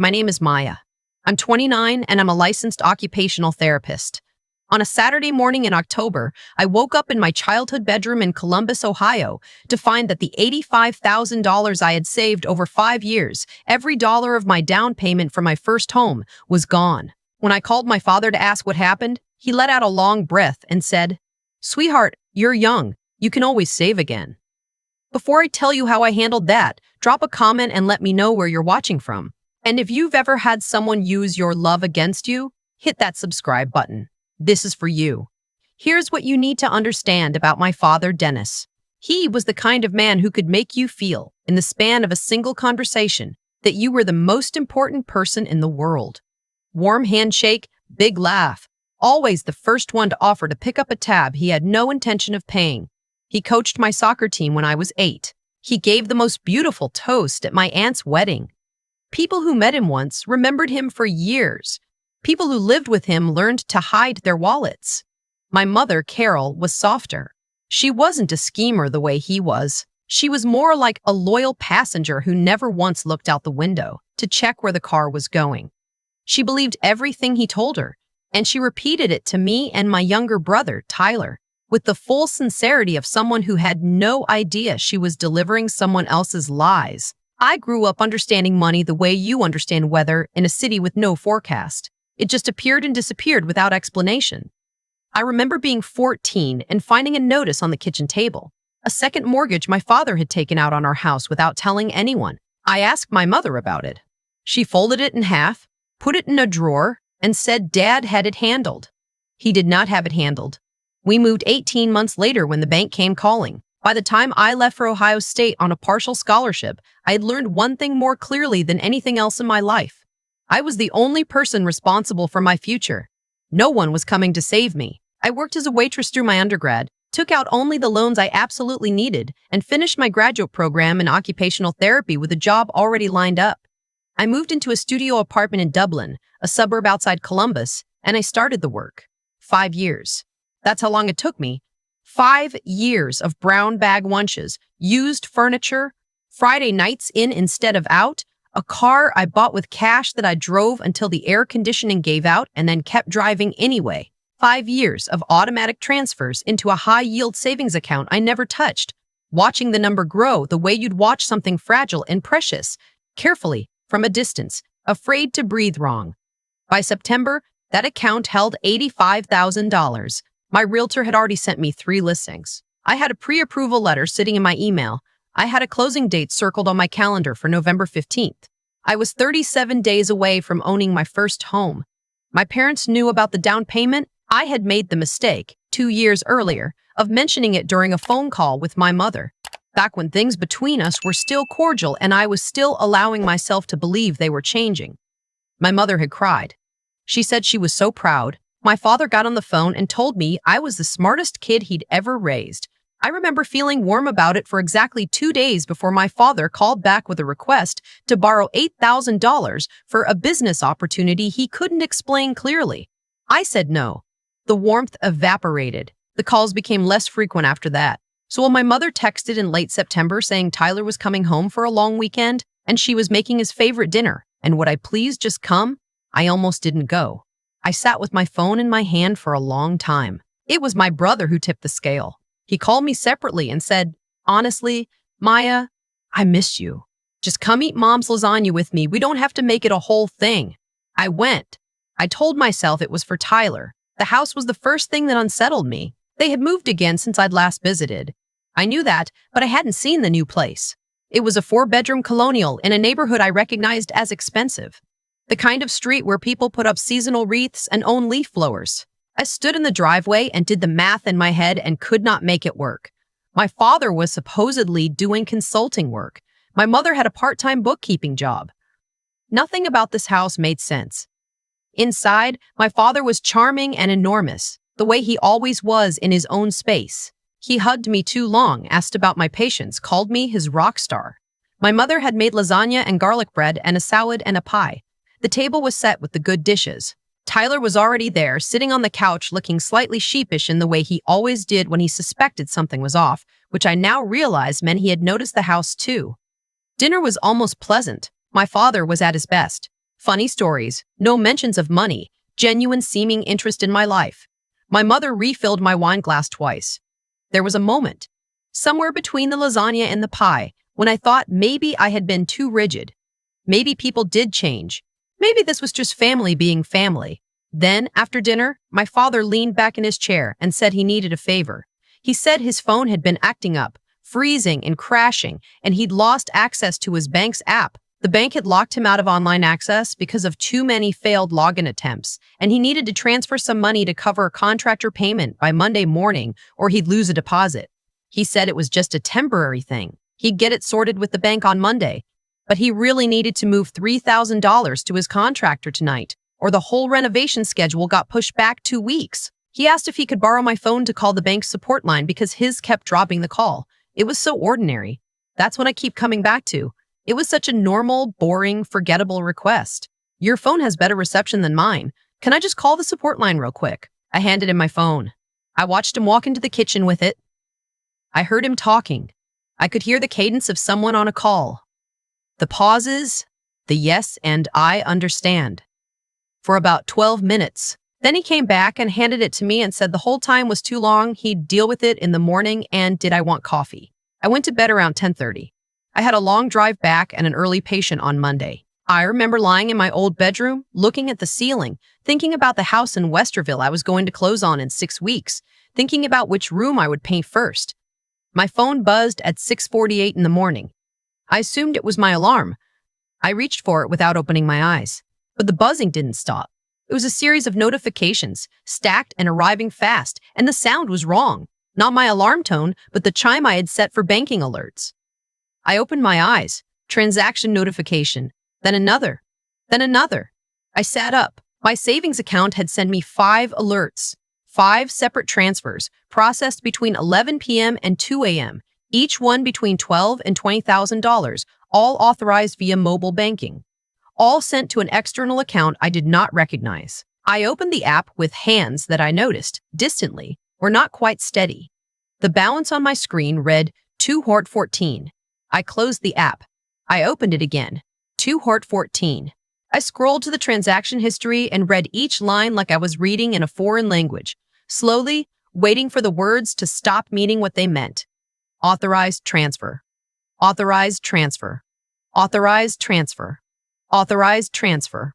My name is Maya. I'm 29 and I'm a licensed occupational therapist. On a Saturday morning in October, I woke up in my childhood bedroom in Columbus, Ohio, to find that the $85,000 I had saved over 5 years, every dollar of my down payment for my first home, was gone. When I called my father to ask what happened, he let out a long breath and said, "Sweetheart, you're young. You can always save again." Before I tell you how I handled that, drop a comment and let me know where you're watching from. And if you've ever had someone use your love against you, hit that subscribe button. This is for you. Here's what you need to understand about my father, Dennis. He was the kind of man who could make you feel, in the span of a single conversation, that you were the most important person in the world. Warm handshake, big laugh. Always the first one to offer to pick up a tab he had no intention of paying. He coached my soccer team when I was 8. He gave the most beautiful toast at my aunt's wedding. People who met him once remembered him for years. People who lived with him learned to hide their wallets. My mother, Carol, was softer. She wasn't a schemer the way he was. She was more like a loyal passenger who never once looked out the window to check where the car was going. She believed everything he told her, and she repeated it to me and my younger brother, Tyler, with the full sincerity of someone who had no idea she was delivering someone else's lies. I grew up understanding money the way you understand weather in a city with no forecast. It just appeared and disappeared without explanation. I remember being 14 and finding a notice on the kitchen table, a second mortgage my father had taken out on our house without telling anyone. I asked my mother about it. She folded it in half, put it in a drawer, and said Dad had it handled. He did not have it handled. We moved 18 months later when the bank came calling. By the time I left for Ohio State on a partial scholarship, I had learned one thing more clearly than anything else in my life. I was the only person responsible for my future. No one was coming to save me. I worked as a waitress through my undergrad, took out only the loans I absolutely needed, and finished my graduate program in occupational therapy with a job already lined up. I moved into a studio apartment in Dublin, a suburb outside Columbus, and I started the work. 5 years. That's how long it took me. 5 years of brown bag lunches, used furniture, Friday nights in instead of out, a car I bought with cash that I drove until the air conditioning gave out and then kept driving anyway. 5 years of automatic transfers into a high-yield savings account I never touched, watching the number grow the way you'd watch something fragile and precious, carefully, from a distance, afraid to breathe wrong. By September, that account held $85,000. My realtor had already sent me 3 listings. I had a pre-approval letter sitting in my email. I had a closing date circled on my calendar for November 15th. I was 37 days away from owning my first home. My parents knew about the down payment. I had made the mistake, 2 years earlier, of mentioning it during a phone call with my mother. Back when things between us were still cordial and I was still allowing myself to believe they were changing. My mother had cried. She said she was so proud. My father got on the phone and told me I was the smartest kid he'd ever raised. I remember feeling warm about it for exactly 2 days before my father called back with a request to borrow $8,000 for a business opportunity he couldn't explain clearly. I said no. The warmth evaporated. The calls became less frequent after that. So when my mother texted in late September saying Tyler was coming home for a long weekend and she was making his favorite dinner, and would I please just come, I almost didn't go. I sat with my phone in my hand for a long time. It was my brother who tipped the scale. He called me separately and said, "Honestly, Maya, I miss you. Just come eat Mom's lasagna with me. We don't have to make it a whole thing." I went. I told myself it was for Tyler. The house was the first thing that unsettled me. They had moved again since I'd last visited. I knew that, but I hadn't seen the new place. It was a 4-bedroom colonial in a neighborhood I recognized as expensive. The kind of street where people put up seasonal wreaths and own leaf blowers. I stood in the driveway and did the math in my head and could not make it work. My father was supposedly doing consulting work. My mother had a part-time bookkeeping job. Nothing about this house made sense. Inside, my father was charming and enormous, the way he always was in his own space. He hugged me too long, asked about my patients, called me his rock star. My mother had made lasagna and garlic bread and a salad and a pie. The table was set with the good dishes. Tyler was already there, sitting on the couch looking slightly sheepish in the way he always did when he suspected something was off, which I now realized meant he had noticed the house too. Dinner was almost pleasant. My father was at his best. Funny stories, no mentions of money, genuine seeming interest in my life. My mother refilled my wine glass twice. There was a moment, somewhere between the lasagna and the pie, when I thought maybe I had been too rigid. Maybe people did change. Maybe this was just family being family. Then, after dinner, my father leaned back in his chair and said he needed a favor. He said his phone had been acting up, freezing and crashing, and he'd lost access to his bank's app. The bank had locked him out of online access because of too many failed login attempts, and he needed to transfer some money to cover a contractor payment by Monday morning or he'd lose a deposit. He said it was just a temporary thing. He'd get it sorted with the bank on Monday, but he really needed to move $3,000 to his contractor tonight, or the whole renovation schedule got pushed back 2 weeks. He asked if he could borrow my phone to call the bank's support line because his kept dropping the call. It was so ordinary. That's what I keep coming back to. It was such a normal, boring, forgettable request. Your phone has better reception than mine. Can I just call the support line real quick? I handed him my phone. I watched him walk into the kitchen with it. I heard him talking. I could hear the cadence of someone on a call. The pauses, the yes and I understand. For about 12 minutes. Then he came back and handed it to me and said the whole time was too long, he'd deal with it in the morning, and did I want coffee? I went to bed around 10:30. I had a long drive back and an early patient on Monday. I remember lying in my old bedroom, looking at the ceiling, thinking about the house in Westerville I was going to close on in 6 weeks, thinking about which room I would paint first. My phone buzzed at 6:48 in the morning. I assumed it was my alarm. I reached for it without opening my eyes. But the buzzing didn't stop. It was a series of notifications, stacked and arriving fast, and the sound was wrong. Not my alarm tone, but the chime I had set for banking alerts. I opened my eyes. Transaction notification. Then another. Then another. I sat up. My savings account had sent me 5 alerts. 5 separate transfers, processed between 11 p.m. and 2 a.m., each one between $12,000 and $20,000, all authorized via mobile banking. All sent to an external account I did not recognize. I opened the app with hands that I noticed, distantly, were not quite steady. The balance on my screen read 214. I closed the app. I opened it again. 214. I scrolled to the transaction history and read each line like I was reading in a foreign language, slowly, waiting for the words to stop meaning what they meant. Authorized transfer. Authorized transfer. Authorized transfer. Authorized transfer.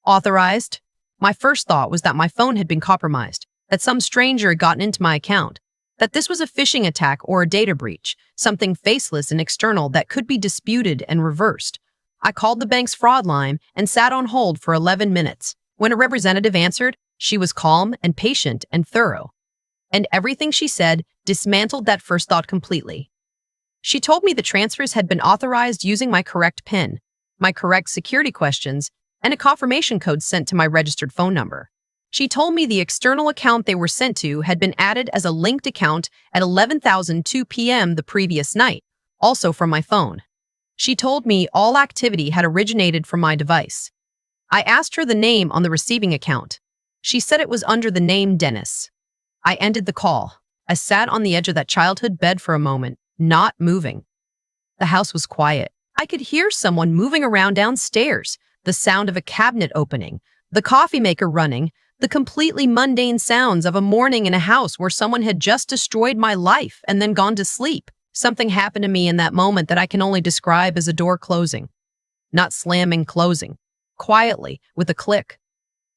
Authorized. My first thought was that my phone had been compromised, that some stranger had gotten into my account, that this was a phishing attack or a data breach, something faceless and external that could be disputed and reversed. I called the bank's fraud line and sat on hold for 11 minutes. When a representative answered, she was calm and patient and thorough. And everything she said dismantled that first thought completely. She told me the transfers had been authorized using my correct PIN, my correct security questions, and a confirmation code sent to my registered phone number. She told me the external account they were sent to had been added as a linked account at 11:02 p.m. the previous night, also from my phone. She told me all activity had originated from my device. I asked her the name on the receiving account. She said it was under the name Dennis. I ended the call. I sat on the edge of that childhood bed for a moment, not moving. The house was quiet. I could hear someone moving around downstairs, the sound of a cabinet opening, the coffee maker running, the completely mundane sounds of a morning in a house where someone had just destroyed my life and then gone to sleep. Something happened to me in that moment that I can only describe as a door closing. Not slamming, closing. Quietly, with a click.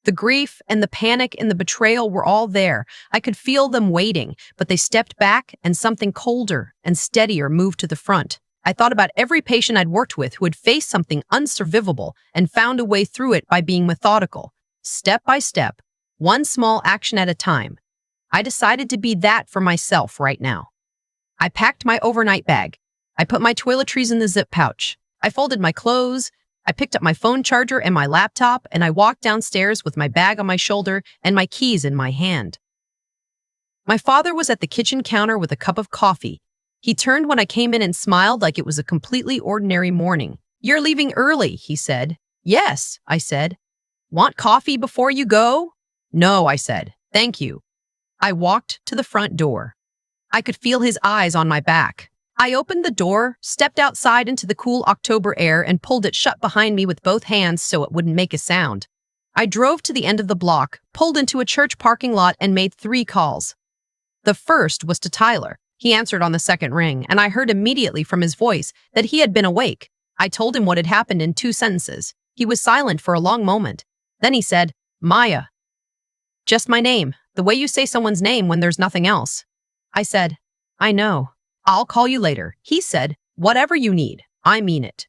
The grief and the panic and the betrayal were all there. I could feel them waiting, but they stepped back and something colder and steadier moved to the front. I thought about every patient I'd worked with who had faced something unsurvivable and found a way through it by being methodical, step by step, one small action at a time. I decided to be that for myself right now. I packed my overnight bag. I put my toiletries in the zip pouch. I folded my clothes. I picked up my phone charger and my laptop, and I walked downstairs with my bag on my shoulder and my keys in my hand. My father was at the kitchen counter with a cup of coffee. He turned when I came in and smiled like it was a completely ordinary morning. "You're leaving early," he said. "Yes," I said. "Want coffee before you go?" "No," I said. "Thank you." I walked to the front door. I could feel his eyes on my back. I opened the door, stepped outside into the cool October air, and pulled it shut behind me with both hands so it wouldn't make a sound. I drove to the end of the block, pulled into a church parking lot, and made 3 calls. The first was to Tyler. He answered on the second ring, and I heard immediately from his voice that he had been awake. I told him what had happened in 2 sentences. He was silent for a long moment. Then he said, "Maya." "Just my name, the way you say someone's name when there's nothing else." I said, "I know. I'll call you later." He said, "Whatever you need. I mean it."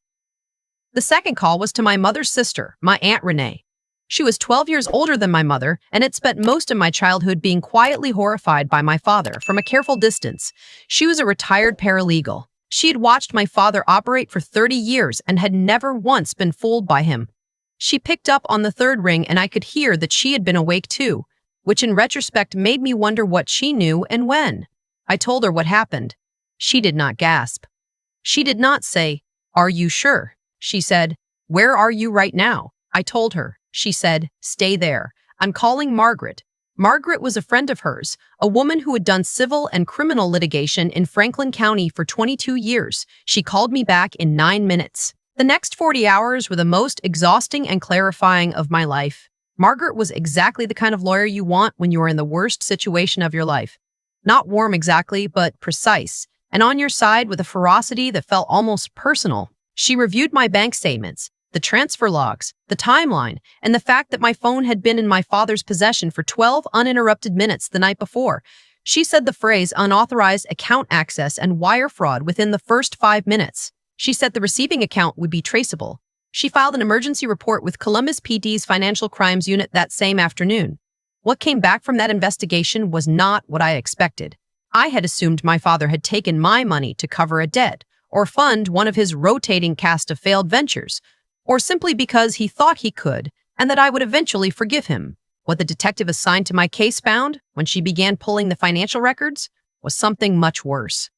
The second call was to my mother's sister, my Aunt Renee. She was 12 years older than my mother and had spent most of my childhood being quietly horrified by my father from a careful distance. She was a retired paralegal. She had watched my father operate for 30 years and had never once been fooled by him. She picked up on the third ring, and I could hear that she had been awake too, which in retrospect made me wonder what she knew and when. I told her what happened. She did not gasp. She did not say, "Are you sure?" She said, "Where are you right now?" I told her. She said, "Stay there. I'm calling Margaret." Margaret was a friend of hers, a woman who had done civil and criminal litigation in Franklin County for 22 years. She called me back in 9 minutes. The next 40 hours were the most exhausting and clarifying of my life. Margaret was exactly the kind of lawyer you want when you are in the worst situation of your life. Not warm exactly, but precise, and on your side with a ferocity that felt almost personal. She reviewed my bank statements, the transfer logs, the timeline, and the fact that my phone had been in my father's possession for 12 uninterrupted minutes the night before. She said the phrase unauthorized account access and wire fraud within the first 5 minutes. She said the receiving account would be traceable. She filed an emergency report with Columbus PD's Financial Crimes Unit that same afternoon. What came back from that investigation was not what I expected. I had assumed my father had taken my money to cover a debt, or fund one of his rotating cast of failed ventures, or simply because he thought he could, and that I would eventually forgive him. What the detective assigned to my case found, when she began pulling the financial records, was something much worse.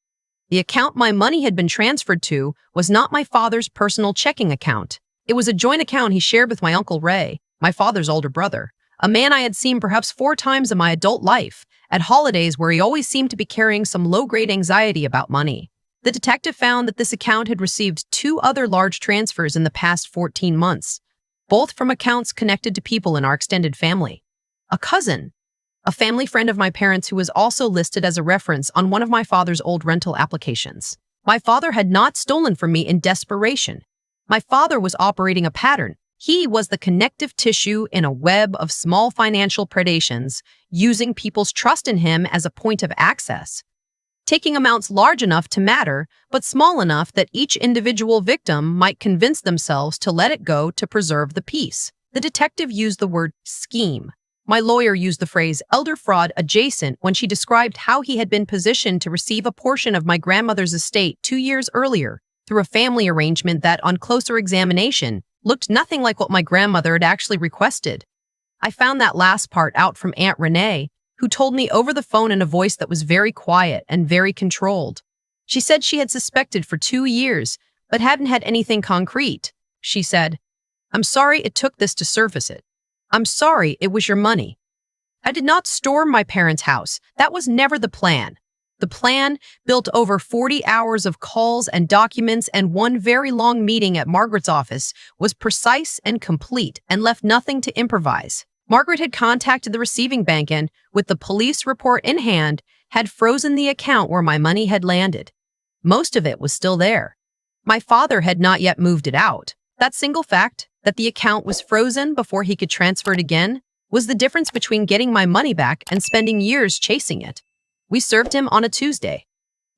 The account my money had been transferred to was not my father's personal checking account. It was a joint account he shared with my Uncle Ray, my father's older brother, a man I had seen perhaps 4 times in my adult life, at holidays where he always seemed to be carrying some low-grade anxiety about money. The detective found that this account had received 2 other large transfers in the past 14 months, both from accounts connected to people in our extended family. A cousin, a family friend of my parents who was also listed as a reference on one of my father's old rental applications. My father had not stolen from me in desperation. My father was operating a pattern. He was the connective tissue in a web of small financial predations, using people's trust in him as a point of access, taking amounts large enough to matter, but small enough that each individual victim might convince themselves to let it go to preserve the peace. The detective used the word scheme. My lawyer used the phrase elder fraud adjacent when she described how he had been positioned to receive a portion of my grandmother's estate 2 years earlier through a family arrangement that, on closer examination, looked nothing like what my grandmother had actually requested. I found that last part out from Aunt Renee, who told me over the phone in a voice that was very quiet and very controlled. She said she had suspected for 2 years, but hadn't had anything concrete. She said, "I'm sorry it took this to surface it. I'm sorry it was your money. I did not storm my parents' house. That was never the plan. The plan, built over 40 hours of calls and documents and one very long meeting at Margaret's office, was precise and complete and left nothing to improvise. Margaret had contacted the receiving bank and, with the police report in hand, had frozen the account where my money had landed. Most of it was still there. My father had not yet moved it out. That single fact, that the account was frozen before he could transfer it again, was the difference between getting my money back and spending years chasing it. We served him on a Tuesday.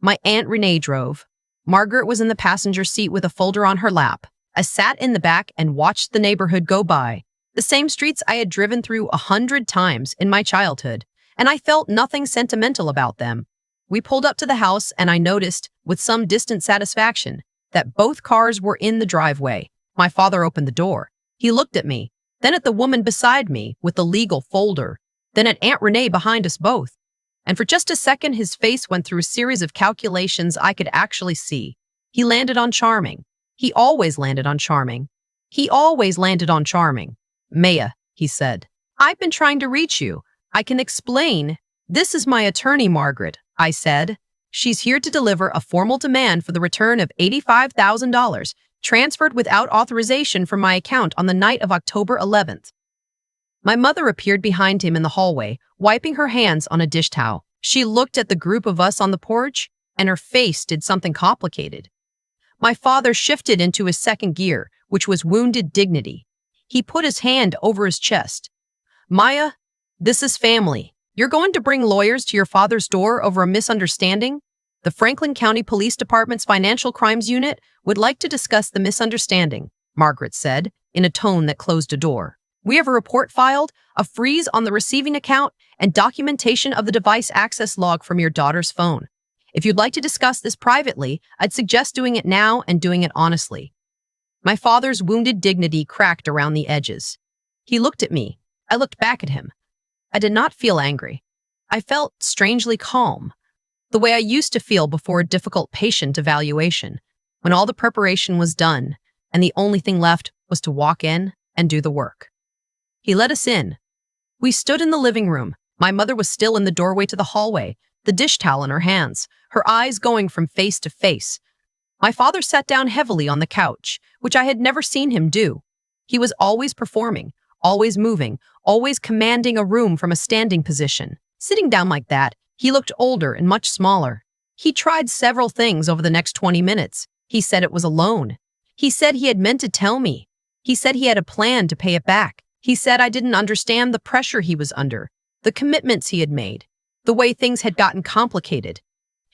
My Aunt Renee drove. Margaret was in the passenger seat with a folder on her lap. I sat in the back and watched the neighborhood go by, the same streets I had driven through 100 times in my childhood, and I felt nothing sentimental about them. We pulled up to the house, and I noticed, with some distant satisfaction, that both cars were in the driveway. My father opened the door. He looked at me, then at the woman beside me with the legal folder, then at Aunt Renee behind us both. And for just a second, his face went through a series of calculations I could actually see. He landed on charming. He always landed on charming. He always landed on charming. "Maya," he said, "I've been trying to reach you. I can explain." "This is my attorney, Margaret," I said. She's here to deliver a formal demand for the return of $85,000, transferred without authorization from my account on the night of October 11th. My mother appeared behind him in the hallway, wiping her hands on a dish towel. She looked at the group of us on the porch, and her face did something complicated. My father shifted into his second gear, which was wounded dignity. He put his hand over his chest. Maya, this is family. You're going to bring lawyers to your father's door over a misunderstanding? The Franklin County Police Department's Financial Crimes Unit would like to discuss the misunderstanding, Margaret said, in a tone that closed a door. We have a report filed, a freeze on the receiving account, and documentation of the device access log from your daughter's phone. If you'd like to discuss this privately, I'd suggest doing it now and doing it honestly. My father's wounded dignity cracked around the edges. He looked at me. I looked back at him. I did not feel angry. I felt strangely calm, the way I used to feel before a difficult patient evaluation, when all the preparation was done and the only thing left was to walk in and do the work. He let us in. We stood in the living room. My mother was still in the doorway to the hallway, the dish towel in her hands, her eyes going from face to face. My father sat down heavily on the couch, which I had never seen him do. He was always performing, always moving, always commanding a room from a standing position. Sitting down like that, he looked older and much smaller. He tried several things over the next 20 minutes. He said it was a loan. He said he had meant to tell me. He said he had a plan to pay it back. He said I didn't understand the pressure he was under, the commitments he had made, the way things had gotten complicated.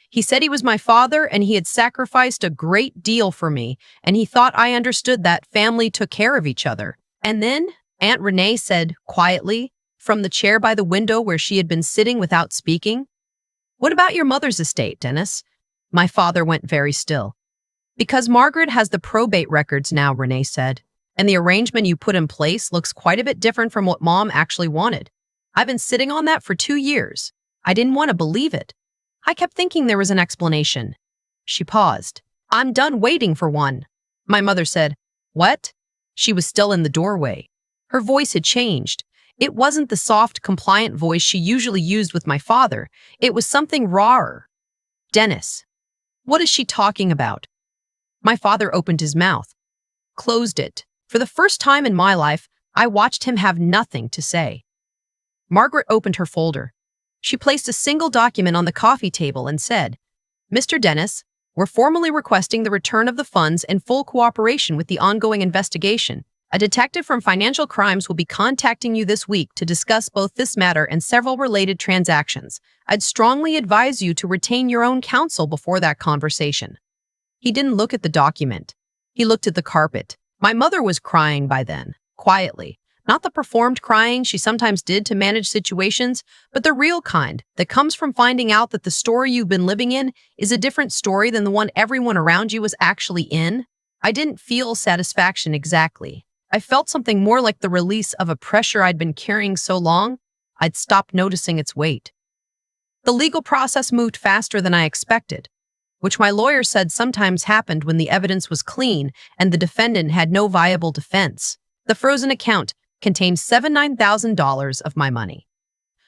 He said he was my father and he had sacrificed a great deal for me, and he thought I understood that family took care of each other. And then Aunt Renee said, quietly, from the chair by the window where she had been sitting without speaking, "What about your mother's estate, Dennis?" My father went very still. "Because Margaret has the probate records now," Renee said, "and the arrangement you put in place looks quite a bit different from what Mom actually wanted. I've been sitting on that for 2 years. I didn't want to believe it. I kept thinking there was an explanation." She paused. "I'm done waiting for one." My mother said, "What?" She was still in the doorway. Her voice had changed. It wasn't the soft, compliant voice she usually used with my father. It was something rawer. "Dennis, what is she talking about?" My father opened his mouth, closed it. For the first time in my life, I watched him have nothing to say. Margaret opened her folder. She placed a single document on the coffee table and said, "Mr. Dennis, we're formally requesting the return of the funds in full cooperation with the ongoing investigation. A detective from Financial Crimes will be contacting you this week to discuss both this matter and several related transactions. I'd strongly advise you to retain your own counsel before that conversation." He didn't look at the document. He looked at the carpet. My mother was crying by then, quietly. Not the performed crying she sometimes did to manage situations, but the real kind that comes from finding out that the story you've been living in is a different story than the one everyone around you was actually in. I didn't feel satisfaction exactly. I felt something more like the release of a pressure I'd been carrying so long, I'd stopped noticing its weight. The legal process moved faster than I expected, which my lawyer said sometimes happened when the evidence was clean and the defendant had no viable defense. The frozen account contained $79,000 of my money.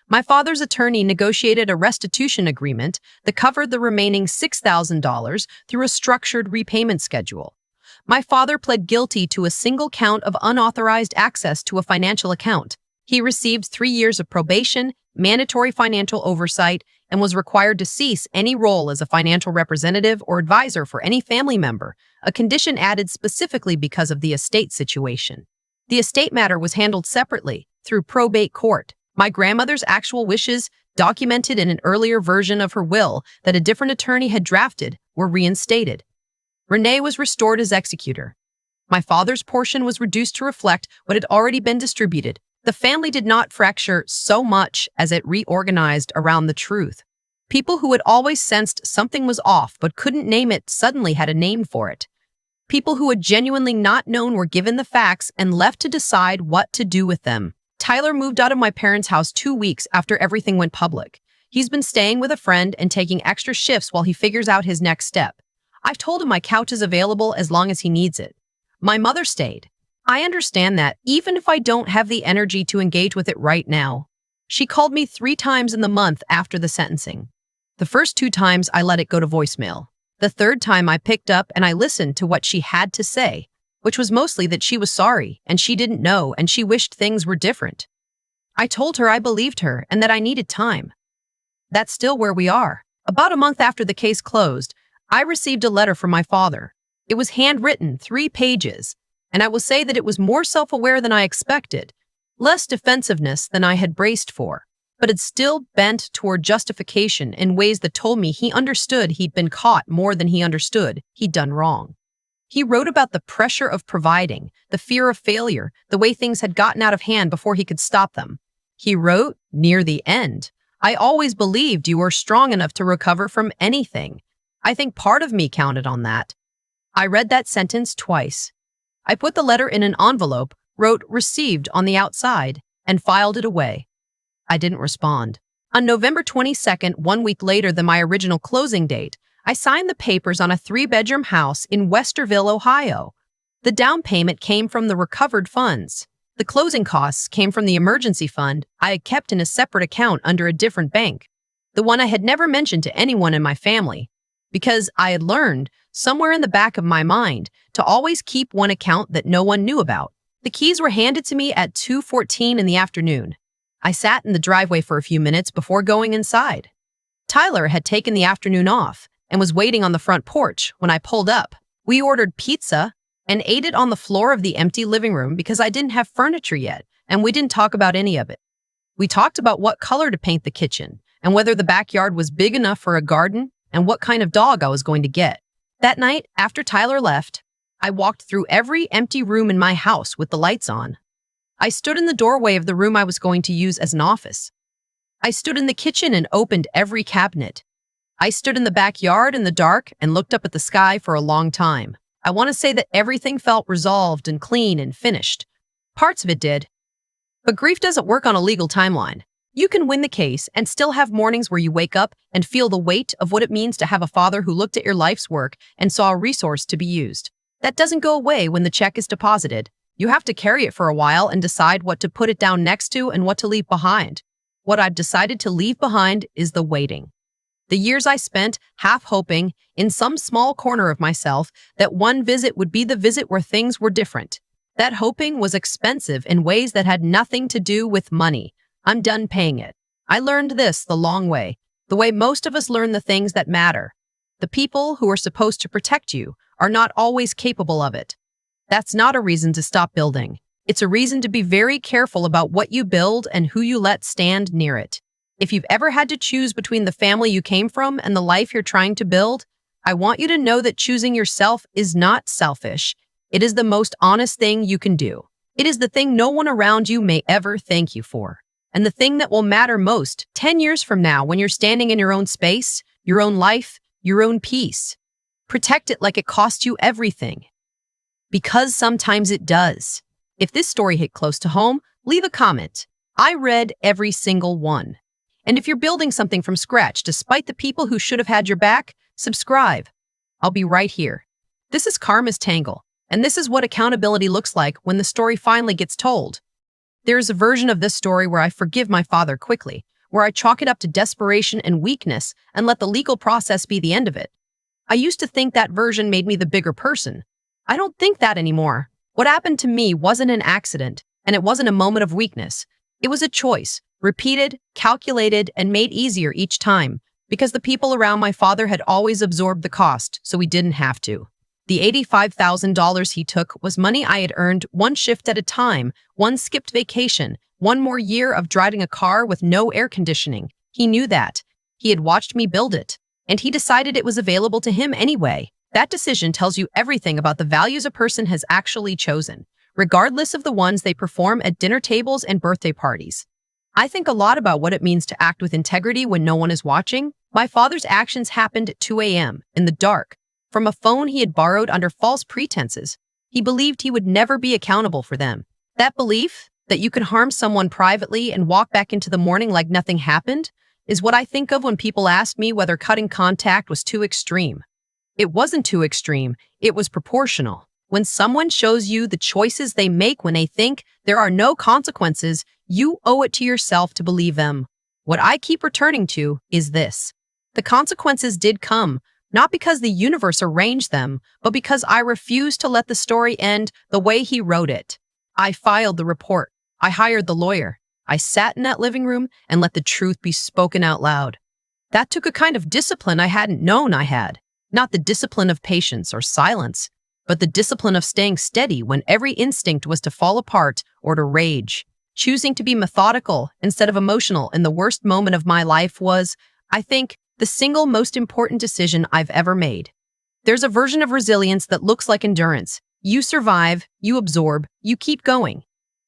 My father's attorney negotiated a restitution agreement that covered the remaining $6,000 through a structured repayment schedule. My father pled guilty to a single count of unauthorized access to a financial account. He received 3 years of probation, mandatory financial oversight, and was required to cease any role as a financial representative or advisor for any family member, a condition added specifically because of the estate situation. The estate matter was handled separately, through probate court. My grandmother's actual wishes, documented in an earlier version of her will that a different attorney had drafted, were reinstated. Renee was restored as executor. My father's portion was reduced to reflect what had already been distributed. The family did not fracture so much as it reorganized around the truth. People who had always sensed something was off but couldn't name it suddenly had a name for it. People who had genuinely not known were given the facts and left to decide what to do with them. Tyler moved out of my parents' house 2 weeks after everything went public. He's been staying with a friend and taking extra shifts while he figures out his next step. I've told him my couch is available as long as he needs it. My mother stayed. I understand that, even if I don't have the energy to engage with it right now. She called me 3 times in the month after the sentencing. The first 2 times I let it go to voicemail. The third time I picked up and I listened to what she had to say, which was mostly that she was sorry and she didn't know and she wished things were different. I told her I believed her and that I needed time. That's still where we are. About a month after the case closed, I received a letter from my father. It was handwritten, 3 pages, and I will say that it was more self-aware than I expected, less defensiveness than I had braced for, but it still bent toward justification in ways that told me he understood he'd been caught more than he understood he'd done wrong. He wrote about the pressure of providing, the fear of failure, the way things had gotten out of hand before he could stop them. He wrote, near the end, "I always believed you were strong enough to recover from anything." I think part of me counted on that. I read that sentence twice. I put the letter in an envelope, wrote "received" on the outside, and filed it away. I didn't respond. On November 22nd, 1 week later than my original closing date, I signed the papers on a 3-bedroom house in Westerville, Ohio. The down payment came from the recovered funds. The closing costs came from the emergency fund I had kept in a separate account under a different bank, the one I had never mentioned to anyone in my family, because I had learned, somewhere in the back of my mind, to always keep one account that no one knew about. The keys were handed to me at 2:14 in the afternoon. I sat in the driveway for a few minutes before going inside. Tyler had taken the afternoon off and was waiting on the front porch when I pulled up. We ordered pizza and ate it on the floor of the empty living room because I didn't have furniture yet, and we didn't talk about any of it. We talked about what color to paint the kitchen and whether the backyard was big enough for a garden and what kind of dog I was going to get. That night, after Tyler left, I walked through every empty room in my house with the lights on. I stood in the doorway of the room I was going to use as an office. I stood in the kitchen and opened every cabinet. I stood in the backyard in the dark and looked up at the sky for a long time. I want to say that everything felt resolved and clean and finished. Parts of it did. But grief doesn't work on a legal timeline. You can win the case and still have mornings where you wake up and feel the weight of what it means to have a father who looked at your life's work and saw a resource to be used. That doesn't go away when the check is deposited. You have to carry it for a while and decide what to put it down next to and what to leave behind. What I've decided to leave behind is the waiting. The years I spent half hoping, in some small corner of myself, that one visit would be the visit where things were different. That hoping was expensive in ways that had nothing to do with money. I'm done paying it. I learned this the long way, the way most of us learn the things that matter. The people who are supposed to protect you are not always capable of it. That's not a reason to stop building. It's a reason to be very careful about what you build and who you let stand near it. If you've ever had to choose between the family you came from and the life you're trying to build, I want you to know that choosing yourself is not selfish. It is the most honest thing you can do. It is the thing no one around you may ever thank you for. And the thing that will matter most 10 years from now when you're standing in your own space, your own life, your own peace. Protect it like it cost you everything. Because sometimes it does. If this story hit close to home, leave a comment. I read every single one. And if you're building something from scratch, despite the people who should have had your back, subscribe. I'll be right here. This is Karma's Tangle, and this is what accountability looks like when the story finally gets told. There is a version of this story where I forgive my father quickly, where I chalk it up to desperation and weakness and let the legal process be the end of it. I used to think that version made me the bigger person. I don't think that anymore. What happened to me wasn't an accident, and it wasn't a moment of weakness. It was a choice, repeated, calculated, and made easier each time, because the people around my father had always absorbed the cost, so he didn't have to. The $85,000 he took was money I had earned one shift at a time, one skipped vacation, one more year of driving a car with no air conditioning. He knew that. He had watched me build it, and he decided it was available to him anyway. That decision tells you everything about the values a person has actually chosen, regardless of the ones they perform at dinner tables and birthday parties. I think a lot about what it means to act with integrity when no one is watching. My father's actions happened at 2 a.m. in the dark, from a phone he had borrowed under false pretenses. He believed he would never be accountable for them. That belief, that you can harm someone privately and walk back into the morning like nothing happened, is what I think of when people ask me whether cutting contact was too extreme. It wasn't too extreme, it was proportional. When someone shows you the choices they make when they think there are no consequences, you owe it to yourself to believe them. What I keep returning to is this. The consequences did come, not because the universe arranged them, but because I refused to let the story end the way he wrote it. I filed the report. I hired the lawyer. I sat in that living room and let the truth be spoken out loud. That took a kind of discipline I hadn't known I had. Not the discipline of patience or silence, but the discipline of staying steady when every instinct was to fall apart or to rage. Choosing to be methodical instead of emotional in the worst moment of my life was, I think, the single most important decision I've ever made. There's a version of resilience that looks like endurance. You survive, you absorb, you keep going.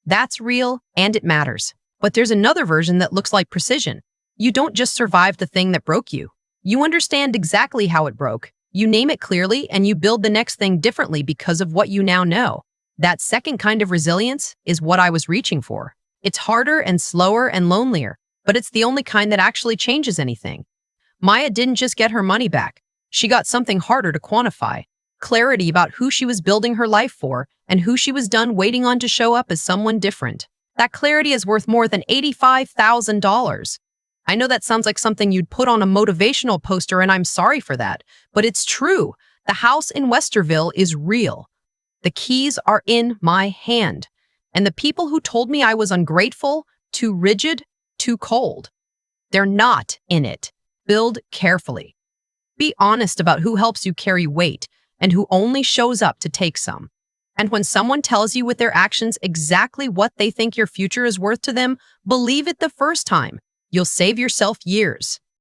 That's real and it matters. But there's another version that looks like precision. You don't just survive the thing that broke you. You understand exactly how it broke. You name it clearly and you build the next thing differently because of what you now know. That second kind of resilience is what I was reaching for. It's harder and slower and lonelier, but it's the only kind that actually changes anything. Maya didn't just get her money back. She got something harder to quantify. Clarity about who she was building her life for and who she was done waiting on to show up as someone different. That clarity is worth more than $85,000. I know that sounds like something you'd put on a motivational poster, and I'm sorry for that, but it's true. The house in Westerville is real. The keys are in my hand. And the people who told me I was ungrateful, too rigid, too cold, they're not in it. Build carefully. Be honest about who helps you carry weight and who only shows up to take some. And when someone tells you with their actions exactly what they think your future is worth to them, believe it the first time. You'll save yourself years.